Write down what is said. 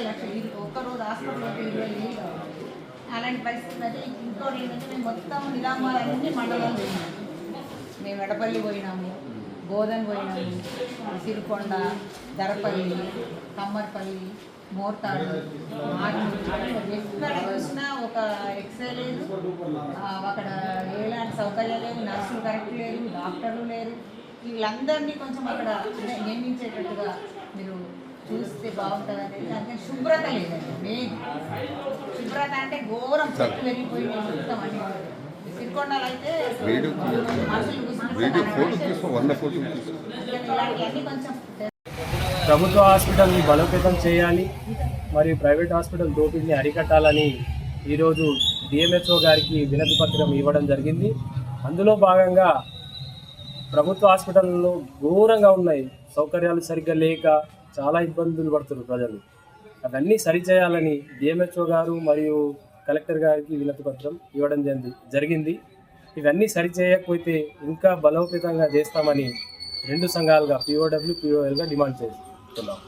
లక్షలు ఇది ఒక్కరోజు హాస్పిటల్ 20,000 కావాలి. అలాంటి పరిస్థితి అయితే ఇంకోటి ఏంటంటే మేము మొత్తం నిజామాబాద్ మండలాలు పోయినాము. మేము ఎడపల్లి పోయినాము, బోధన్ పోయినాము, సిరికొండ, దరపల్లి, కమ్మర్పల్లి, మోర్తాడు, ఆర్మూరు, ఎక్కడ చూసినా ఒక ఎక్స్రే లేదు, అక్కడ ఎలాంటి సౌకర్యాలు లేవు, నర్సులు కరెక్ట్ లేరు, డాక్టర్లు లేరు. వీళ్ళందరినీ కొంచెం అక్కడ నియమించేటట్టుగా మీరు చూస్తే బాగుంటుంది అనేది. అందుకని శుభ్రత లేదండి. మెయిన్ శుభ్రత అంటే ఘోరం, చెట్టు పెరిగిపోయి మొత్తం అన్ని సిరికొండలు అయితే ఇలాంటివన్నీ కొంచెం ప్రభుత్వ హాస్పిటల్ని బలోపేతం చేయాలి మరియు ప్రైవేట్ హాస్పిటల్ దోపిడీని అరికట్టాలని ఈరోజు డిఎంహెచ్ఓ గారికి వినతి పత్రం ఇవ్వడం జరిగింది. అందులో భాగంగా ప్రభుత్వ హాస్పిటల్లో ఘోరంగా ఉన్నాయి, సౌకర్యాలు సరిగ్గా లేక చాలా ఇబ్బందులు పడుతున్నారు ప్రజలు. అవన్నీ సరిచేయాలని డిఎంహెచ్ఓ గారు మరియు కలెక్టర్ గారికి వినతి పత్రం ఇవ్వడం జరిగింది. ఇవన్నీ సరిచేయకపోతే ఇంకా బలోపేతంగా చేస్తామని రెండు సంఘాలుగా POW, POL డిమాండ్ చేస్తున్నాం.